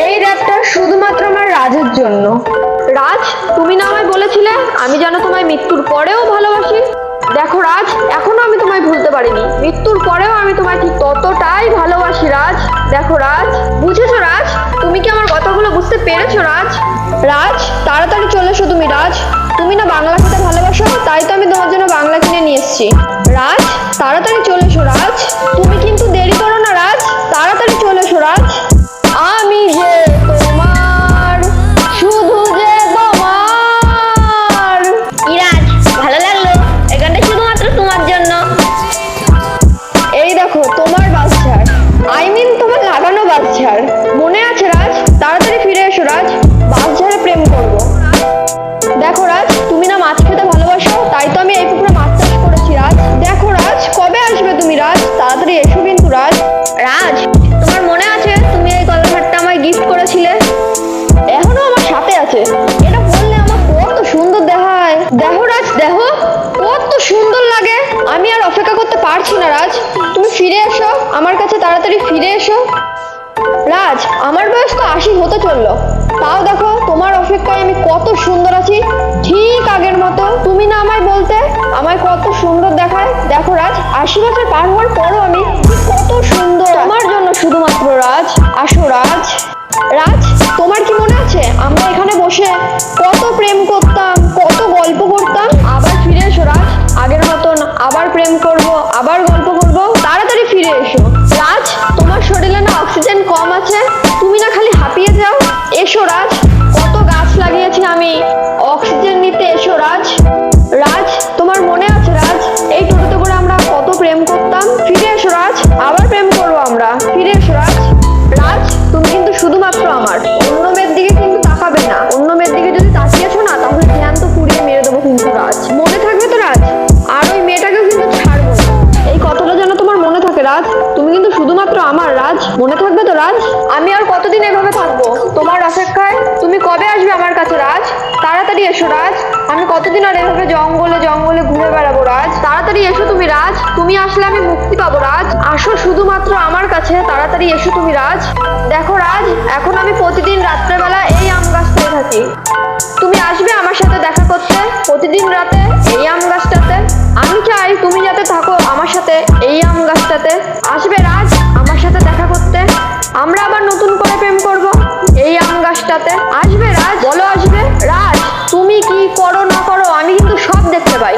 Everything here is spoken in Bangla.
এই রাতটা শুধুমাত্র আমার রাজের জন্য। রাজ, তুমি না আমায় বলেছিলে আমি যেন তোমায় মৃত্যুর পরেও ভালোবাসি। দেখো রাজ, এখনো আমি তোমায় ভুলতে পারিনি। মৃত্যুর পরেও আমি তোমায় ঠিক ততটাই ভালোবাসি রাজ। দেখো রাজ, বুঝেছো রাজ? তুমি কি আমার কথাগুলো বুঝতে পেরেছো রাজ? রাজ, তাড়াতাড়ি চলে এসো তুমি রাজ। তুমি না বাংলা খেতে ভালোবাসো, তাই তো আমি তোমার জন্য বাংলা কিনে নিয়ে এসেছি। রাজ, তাড়াতাড়ি চলে এসো রাজ। তুমি কিন্তু দেরি করো না রাজ, তাড়াতাড়ি চলে এসো রাজ। আমি যে তোমার, শুধু যে তোমার। ইরাজ, ভালো লাগলো। এই গানটা শুধুমাত্র তোমার জন্য। এই দেখো তোমার বাচ্চার, তোমার লাগানো বাচ্চার। মনে আছে রাজ? তাড়াতাড়ি ফিরে এসো রাজ, বাচ্চারে প্রেম করব। দেখো রাজ, তুমি না মাছ খেতে ভালোবাসো, তাই তো আমি এই পুকুরে মাছ চাষ করেছি রাজ। দেখো রাজ, কবে আসবে তুমি রাজ? তাড়াতাড়ি এসো কিন্তু রাজ। রাজ, তোমার মনে আছে তুমি এই কলার হারটা আমায় গিফট করেছিলে? এখনো আমার সাথে আছে। এটা বললে আমার কত সুন্দর দেখায়। দেখো রাজ, দেখো কত সুন্দর লাগে। আমি আর অপেক্ষা করতে পারছি না রাজ, তুমি ফিরে এসো আমার কাছে, তাড়াতাড়ি ফিরে এসো। রাজ, আমার বয়স তো 80 হতে চললো, তাও দেখো তোমার অপেক্ষায় আমি কত সুন্দর আছি, ঠিক আগের মতো। তুমি না আমায় বলতে আমায় কত সুন্দর দেখায়। দেখো রাজ, 80 বছর পার হওয়ার পরও আমি কত সুন্দর তোমার জন্য শুধুমাত্র রাজ। আসো রাজ। রাজ, তোমার কি মনে আছে আমরা এখানে বসে কত প্রেম করতাম, কত গল্প করতাম? আবার ফিরে এসো রাজ, আগের মতন আবার প্রেম করব, আবার গল্প করব। তাড়াতাড়ি ফিরে এসো রাজ। তোমার শরীরে না অক্সিজেন কম আছে, তুমি না খালি হাঁপিয়ে যাও। এসো রাজ, কত গাছ লাগিয়েছি আমি অক্সিজেন নিতে। এসো রাজ। রাজ, তোমার মনে আছে রাজ এই টোটোতে করে আমরা কত প্রেম করতাম? ফিরে এসো রাজ, আবার প্রেম করবো আমরা। ফিরে এসো রাজ। রাজ, তুমি কিন্তু শুধুমাত্র আমার, অন্য মেয়ের দিকে কিন্তু তাকাবে না। অন্য মেয়ের দিকে যদি তাকিয়েছো না, তাহলে ধ্যান তো পুড়িয়ে মেরে দেবো কিন্তু রাজ। মনে থাকবে তো রাজ? আর ওই মেয়েটাকেও কিন্তু ছাড়বো না। এই কথাটা যেন তোমার মনে থাকে রাজ, তুমি কিন্তু শুধুমাত্র আমার রাজ। মনে থাকবে তো রাজ? আমি আর কতদিন এভাবে থাকবো তোমার অপেক্ষায়? তুমি কবে আসবে আমার কাছে রাজ? তাড়াতাড়ি এসো রাজ। আমি কতদিন আর এভাবে জঙ্গলে জঙ্গলে ঘুরে বেড়াবো রাজ? তাড়াতাড়ি এসো তুমি রাজ, তুমি আসলে আমি মুক্তি পাবো রাজ। আসো শুধুমাত্র আমার কাছে, তাড়াতাড়ি এসো তুমি রাজ। দেখো রাজ, এখন আমি প্রতিদিন রাত্রেবেলা এই আম গাছটায় থাকি। তুমি আসবে আমার সাথে দেখা করতে প্রতিদিন রাতে এই আম গাছটাতে? আমি চাই তুমি যাতে থাকো আমার সাথে এই আম গাছটাতে। আসবে রাজ আমার সাথে দেখা করতে? আমরা আবার নতুন করে প্রেম করব এই আম গাছটাতে। আসবে রাজ, বলো আসবে? রাজ, তুমি কি করো না করো আমি কিন্তু সব দেখতে পাই,